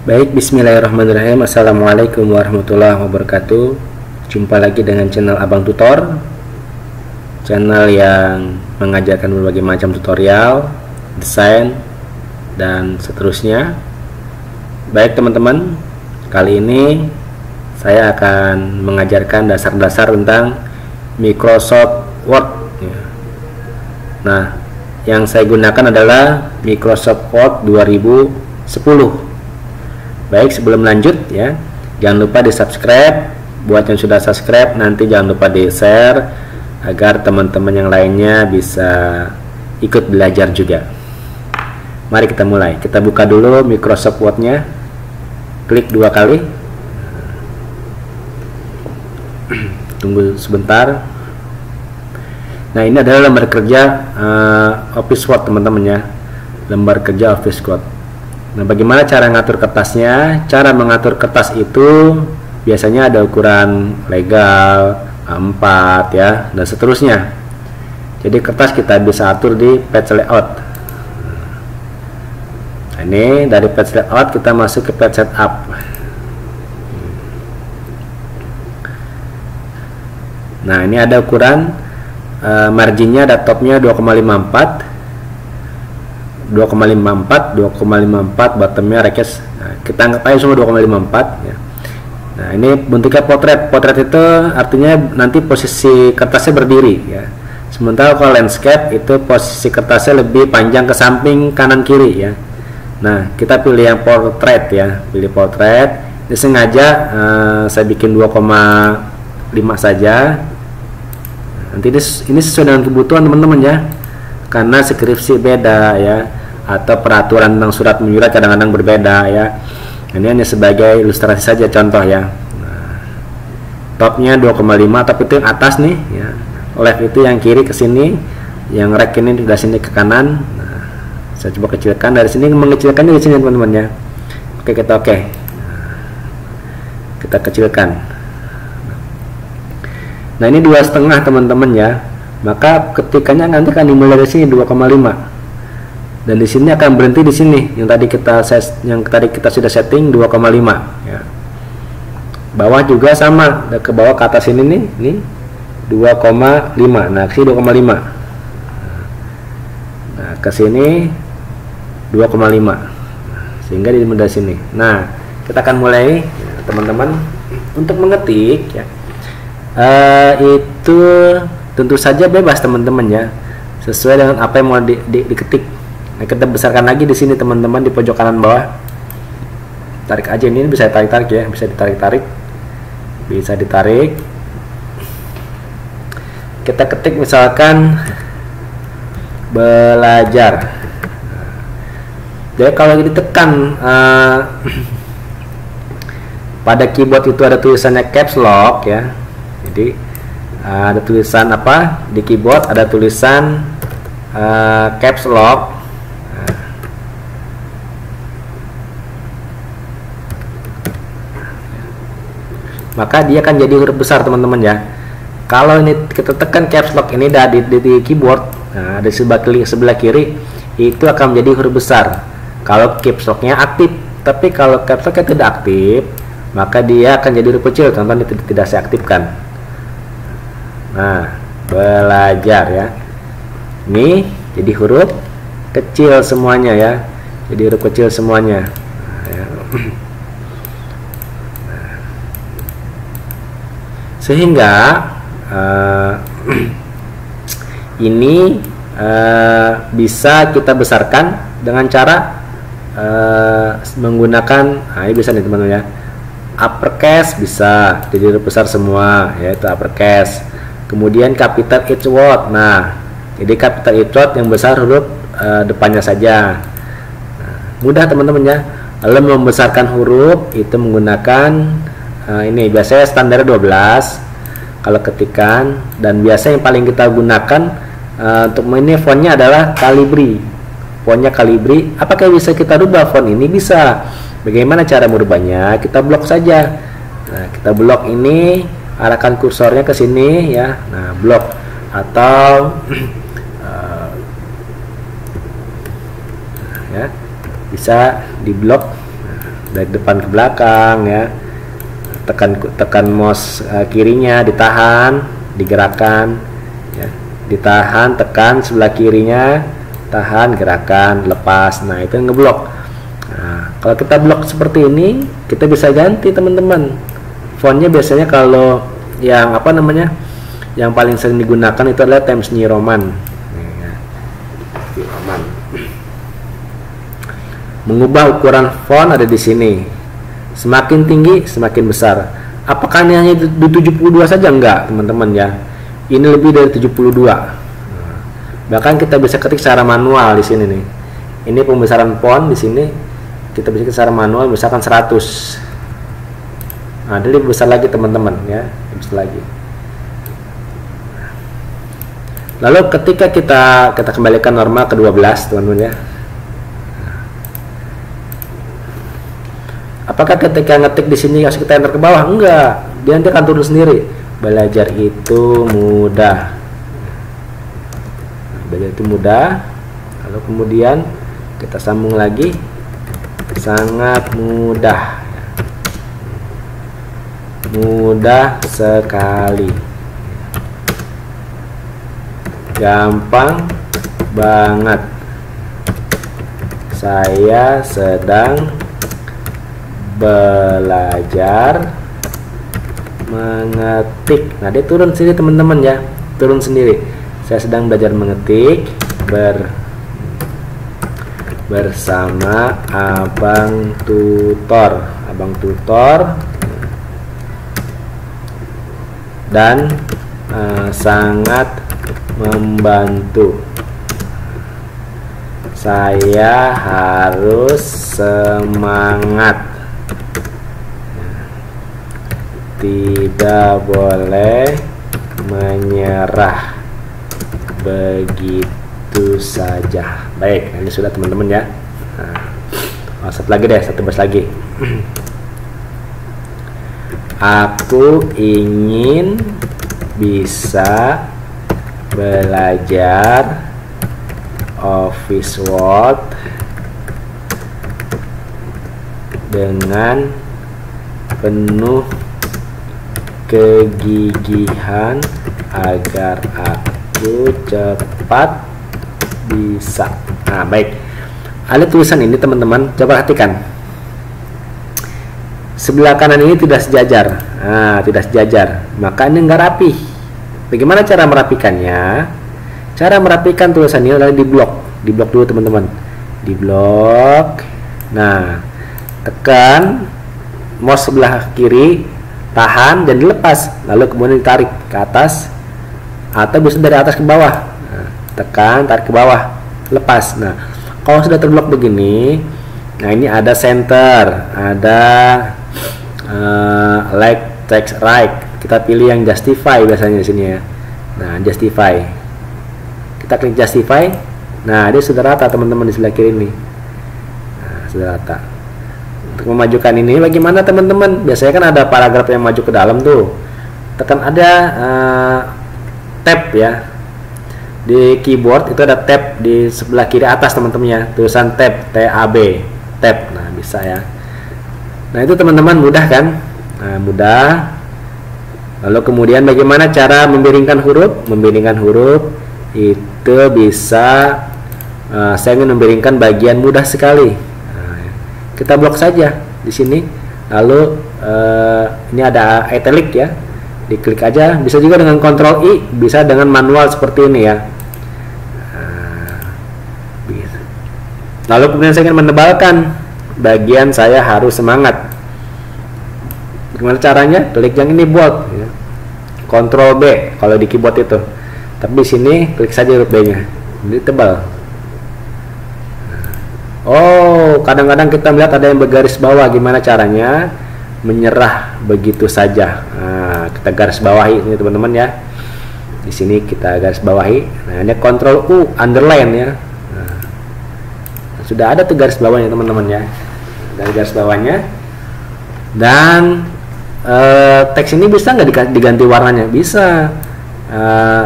Baik, bismillahirrahmanirrahim. Assalamualaikum warahmatullahi wabarakatuh. Jumpa lagi dengan channel Abang Tutor, channel yang mengajarkan berbagai macam tutorial, desain, dan seterusnya. Baik teman-teman, kali ini saya akan mengajarkan dasar-dasar tentang Microsoft Word. Nah, yang saya gunakan adalah Microsoft Word 2010. Baik, sebelum lanjut ya, jangan lupa di subscribe. Buat yang sudah subscribe, nanti jangan lupa di share agar teman-teman yang lainnya bisa ikut belajar juga. Mari kita mulai. Kita buka dulu Microsoft Word-nya. Klik 2 kali. Tunggu sebentar. Nah, ini adalah lembar kerja Office Word teman-teman ya. Lembar kerja Office Word. Nah, bagaimana cara ngatur kertasnya? Cara mengatur kertas itu biasanya ada ukuran legal, A4 ya, dan seterusnya. Jadi kertas kita bisa atur di page layout. Nah, ini dari page layout kita masuk ke page setup. Nah, ini ada ukuran marginnya, ada topnya 2,54, 2,54, bottomnya rekes. Nah, kita anggap aja semua 2,54 ya. Nah, ini bentuknya potret. Potret itu artinya nanti posisi kertasnya berdiri ya. Sementara kalau landscape itu posisi kertasnya lebih panjang ke samping kanan kiri ya. Nah, kita pilih yang portrait ya, pilih portrait. Ini sengaja saya bikin 2,5 saja. Nanti ini sesuai dengan kebutuhan teman-teman ya. Karena skripsi beda ya, atau peraturan tentang surat menyurat kadang-kadang berbeda ya. Ini hanya sebagai ilustrasi saja, contoh ya. Nah, topnya 2,5, top itu yang atas nih ya. Left itu yang kiri ke sini, yang right ini dari sini ke kanan. Nah, saya coba kecilkan dari sini, mengecilkannya di sini teman-teman ya. Oke, kita oke. Nah, kita kecilkan. Nah, ini 2,5 teman-teman ya. Maka ketikannya nanti akan dimulai dari sini 2,5 dan di sini akan berhenti di sini yang tadi kita sudah setting 2,5 ya. Bawah juga sama, ke bawah ke atas ini nih, ini 2,5. Nah, ke sini 2,5. Nah, ke sini 2,5 sehingga dimulai dari sini. Nah, kita akan mulai teman-teman untuk mengetik ya. Itu tentu saja bebas teman-teman ya, sesuai dengan apa yang mau diketik. Nah, kita besarkan lagi di sini teman-teman, di pojok kanan bawah. Tarik aja, ini bisa ditarik-tarik ya, bisa ditarik-tarik, bisa ditarik. Kita ketik misalkan belajar. Jadi kalau ditekan pada keyboard itu ada tulisannya caps lock ya. Jadi ada tulisan apa di keyboard, ada tulisan caps lock. Maka dia akan jadi huruf besar teman-teman ya. Kalau ini kita tekan caps lock ini di keyboard, nah, di sebelah kiri itu akan menjadi huruf besar kalau caps locknya aktif. Tapi kalau caps locknya tidak aktif, maka dia akan jadi huruf kecil teman-teman, tidak saya aktifkan. Nah, belajar ya. Ini jadi huruf kecil semuanya ya. Jadi huruf kecil semuanya. Nah, ya. Sehingga ini bisa kita besarkan dengan cara menggunakan, nah ini bisa nih teman-teman ya. Uppercase bisa, jadi huruf besar semua, yaitu uppercase. Kemudian capital each word. Nah, jadi capital each word yang besar huruf depannya saja. Nah, mudah teman-teman ya. Lalu membesarkan huruf itu menggunakan ini biasanya standar 12 kalau ketikan, dan biasa yang paling kita gunakan untuk ini fontnya adalah Calibri. Fontnya Calibri. Apakah bisa kita rubah font ini? Bisa. Bagaimana cara merubahnya? Kita blok saja. Nah, kita blok ini, arahkan kursornya ke sini ya. Nah, blok atau ya bisa diblok dari depan ke belakang ya. Tekan mouse kirinya, ditahan, digerakkan ya. Ditahan, tekan sebelah kirinya, tahan, gerakan, lepas. Nah, itu ngeblok. Nah, kalau kita blok seperti ini, kita bisa ganti teman-teman. Fontnya biasanya kalau yang apa namanya, yang paling sering digunakan itu adalah Times New Roman. Mengubah ukuran font ada di sini. Semakin tinggi, semakin besar. Apakah ini hanya di 72 saja? Enggak, teman-teman ya. Ini lebih dari 72. Bahkan kita bisa ketik secara manual di sini nih. Ini pembesaran font di sini. Kita bisa secara manual, misalkan 100. Nah, jadi lebih besar lagi teman-teman ya, lebih besar lagi. Lalu ketika kita kembalikan normal ke 12, teman-teman ya. Apakah ketika ngetik di sini harus kita enter ke bawah? Enggak, dia nanti akan turun sendiri. Belajar itu mudah. Belajar itu mudah. Lalu kemudian kita sambung lagi, sangat mudah. Mudah sekali. Gampang banget. Saya sedang belajar mengetik. Nah, dia turun sendiri teman-teman ya, turun sendiri. Saya sedang belajar mengetik bersama abang tutor dan sangat membantu. Saya harus semangat. Tidak boleh menyerah begitu saja. Baik, ini sudah teman-teman ya. Nah, satu lagi deh, satu baris lagi. Aku ingin bisa belajar Office Word dengan penuh kegigihan agar aku cepat bisa. Nah, baik. Ada tulisan ini teman-teman, coba perhatikan. Sebelah kanan ini tidak sejajar. Nah, tidak sejajar. Maka ini enggak rapi. Bagaimana cara merapikannya? Cara merapikan tulisan ini adalah di blok. Di blok dulu teman-teman. Di blok. Nah, tekan mouse sebelah kiri, tahan dan dilepas, lalu kemudian ditarik ke atas atau bisa dari atas ke bawah. Nah, tekan, tarik ke bawah, lepas. Nah, kalau sudah terblok begini, nah ini ada center, ada left, text, right. Kita pilih yang justify biasanya di sini ya. Nah, justify. Kita klik justify. Nah, dia sudah rata teman-teman di sebelah kiri ini. Nah, sudah rata. Untuk memajukan ini bagaimana teman-teman? Biasanya kan ada paragraf yang maju ke dalam tuh. Tekan ada tab ya. Di keyboard itu ada tab di sebelah kiri atas teman-teman ya. Tulisan tab, tab, tab. Nah, bisa ya. Nah, itu teman-teman mudah kan? Nah, mudah. Lalu kemudian bagaimana cara membiringkan huruf? Membiringkan huruf itu bisa saya ingin membiringkan bagian mudah sekali. Kita blok saja di sini, lalu ini ada italic ya, diklik aja. Bisa juga dengan Ctrl I, bisa dengan manual seperti ini ya. Lalu kemudian saya ingin menebalkan bagian saya harus semangat. Bagaimana caranya? Klik yang ini bold ya. Ctrl B kalau di keyboard itu, tapi di sini klik saja huruf B nya, jadi tebal. Oh, kadang-kadang kita melihat ada yang bergaris bawah. Gimana caranya? Menyerah begitu saja. Nah, kita garis bawahi ini teman-teman ya. Di sini kita garis bawahi. Nah, ini Ctrl U underline ya. Nah, sudah ada tuh garis bawahnya teman-teman ya. Dari garis bawahnya. Dan teks ini bisa nggak diganti warnanya? Bisa.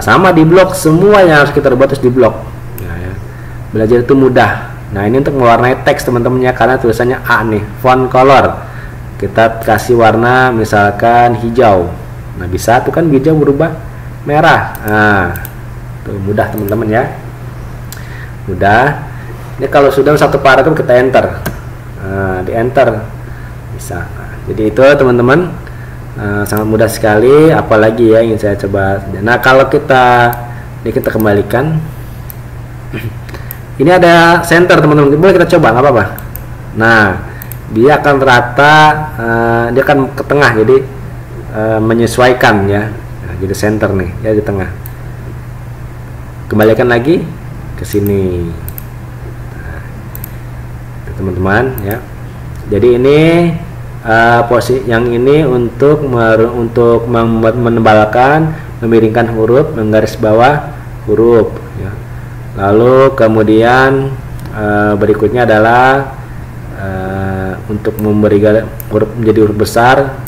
Sama di blok, semua yang harus kita buat harus di blok. Nah, ya. Belajar itu mudah. Nah ini untuk mewarnai teks teman-teman ya, karena tulisannya A nih, font color. Kita kasih warna misalkan hijau. Nah bisa tuh kan hijau berubah merah. Nah tuh mudah teman-teman ya, mudah. Ini kalau sudah satu paragraf kita enter, di enter bisa. Nah, jadi itu teman-teman, sangat mudah sekali. Apalagi ya ingin saya coba. Nah kalau kita kembalikan, ini ada center teman-teman, boleh kita coba nggak apa-apa. Nah dia akan rata, dia akan ke tengah, jadi menyesuaikan ya. Nah, jadi center nih ya di tengah. Kembalikan lagi ke sini. Teman-teman ya, jadi ini posisi yang ini untuk menebalkan, memiringkan huruf, menggaris bawah huruf ya. Lalu kemudian berikutnya adalah untuk memberi huruf menjadi huruf besar,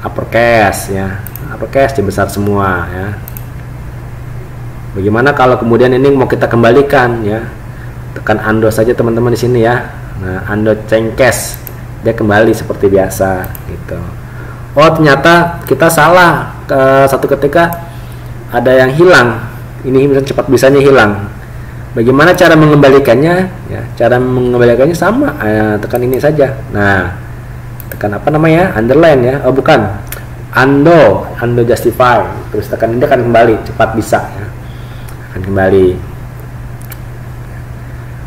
uppercase ya, uppercase dibesar semua ya. Bagaimana kalau kemudian ini mau kita kembalikan ya, tekan undo saja teman-teman di sini ya. Nah, undo changes, dia kembali seperti biasa gitu. Oh ternyata kita salah, satu ketika ada yang hilang. Ini cepat bisanya hilang. Bagaimana cara mengembalikannya? Ya, cara mengembalikannya sama, tekan ini saja. Nah, tekan apa namanya? Underline ya. Oh bukan, undo justify. Terus tekan ini akan kembali, cepat bisa ya. Akan kembali.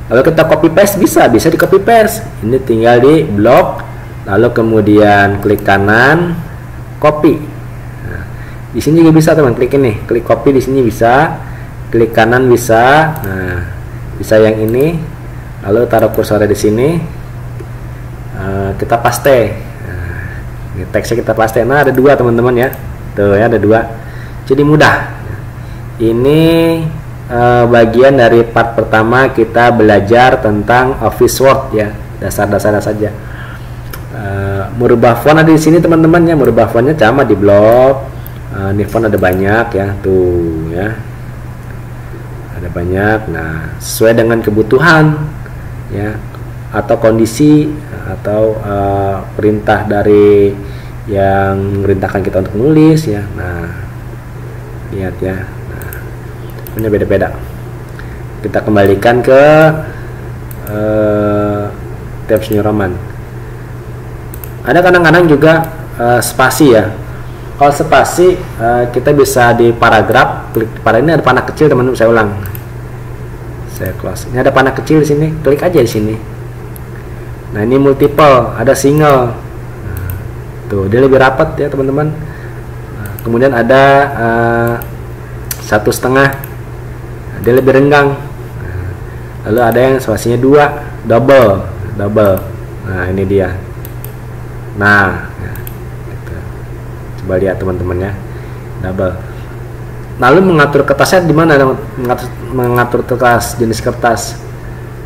Lalu kita copy paste, bisa di copy paste. Ini tinggal di blok, lalu kemudian klik kanan, copy. Nah, di sini juga bisa teman, klik ini, klik copy di sini bisa, klik kanan bisa. Nah, bisa yang ini, lalu taruh kursornya di sini, kita paste. Nah, ini teksnya kita paste. Nah ada dua teman-teman ya, tuh ya ada dua. Jadi mudah. Ini bagian dari part pertama kita belajar tentang Office Word ya, dasar-dasarnya saja. Merubah font ada di sini teman-teman ya, merubah fontnya sama di blog. Ini font ada banyak ya, tuh ya, ada banyak. Nah sesuai dengan kebutuhan ya, atau kondisi atau perintah dari yang merintahkan kita untuk menulis ya. Nah lihat ya, punya beda-beda. Kita kembalikan ke Times New Roman. Ada kadang-kadang juga spasi ya. Kalau spasi kita bisa di paragraf, klik pada ini ada panah kecil teman-teman. Saya ulang, saya close. Ini ada panah kecil di sini, klik aja di sini. Nah ini multiple, ada single. Tuh dia lebih rapat ya teman-teman. Kemudian ada 1,5, dia lebih renggang. Lalu ada yang spasinya 2, double. Nah ini dia. Nah gitu. Coba lihat teman-teman ya, double. Lalu mengatur kertasnya di mana? Mengatur kertas, jenis kertas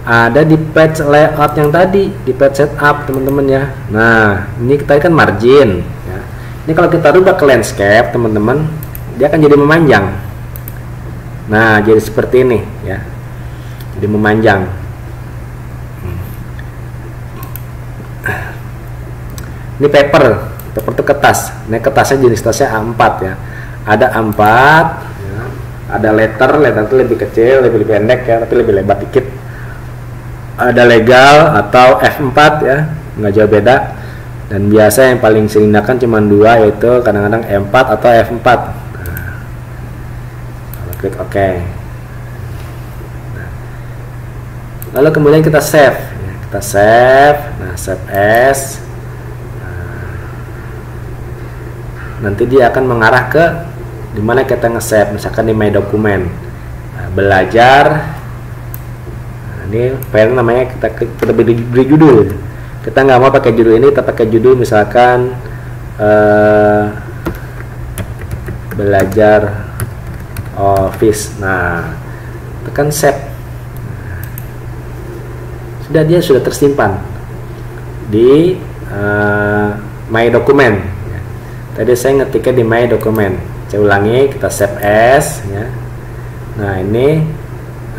ada di page layout yang tadi, di page setup teman-teman ya. Nah ini kita kan margin ya. Ini kalau kita rubah ke landscape teman-teman, dia akan jadi memanjang. Nah jadi seperti ini ya, jadi memanjang. Ini paper itu kertas. Ini kertasnya jenis kertasnya A4 ya. Ada A4 ya. Ada letter itu lebih kecil, lebih pendek ya, tapi lebih lebar dikit. Ada legal atau F4 ya, nggak jauh beda. Dan biasa yang paling sering digunakan cuma dua, yaitu kadang-kadang E4 atau F4. Klik OK. Lalu kemudian kita save ya, kita save. Nah save as, nanti dia akan mengarah ke dimana kita nge-save, misalkan di My Document. Belajar. Nah, ini file namanya, kita klik, kita beri judul. Kita nggak mau pakai judul ini, kita pakai judul misalkan belajar Office. Nah tekan save. Dia sudah tersimpan di My Document ya. Tadi saya ngetiknya di My Document. Saya ulangi, kita save as ya. Nah ini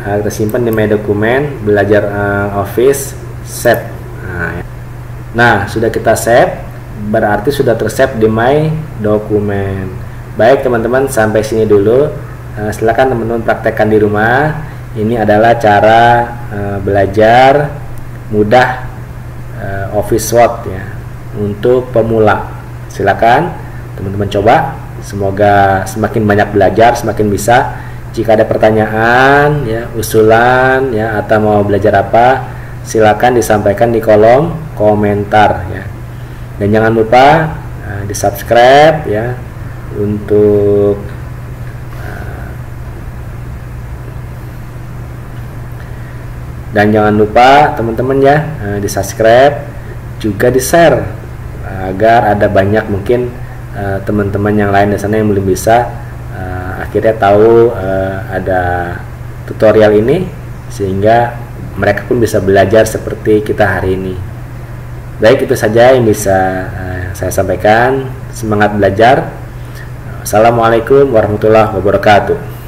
kita simpan di My Dokumen, belajar Office, save. Nah, sudah kita save, berarti sudah tersave di My Dokumen. Baik teman-teman, sampai sini dulu. Silakan teman-teman praktekkan di rumah. Ini adalah cara belajar mudah Office Word ya untuk pemula. Silakan teman-teman coba. Semoga semakin banyak belajar, semakin bisa. Jika ada pertanyaan, ya, usulan, ya, atau mau belajar apa, silakan disampaikan di kolom komentar, ya. Dan jangan lupa di subscribe, ya, untuk dan jangan lupa teman-teman ya di subscribe, juga di share agar ada banyak mungkin teman-teman yang lain di sana yang belum bisa akhirnya tahu ada tutorial ini, sehingga mereka pun bisa belajar seperti kita hari ini. Baik, itu saja yang bisa saya sampaikan. Semangat belajar. Assalamualaikum warahmatullahi wabarakatuh.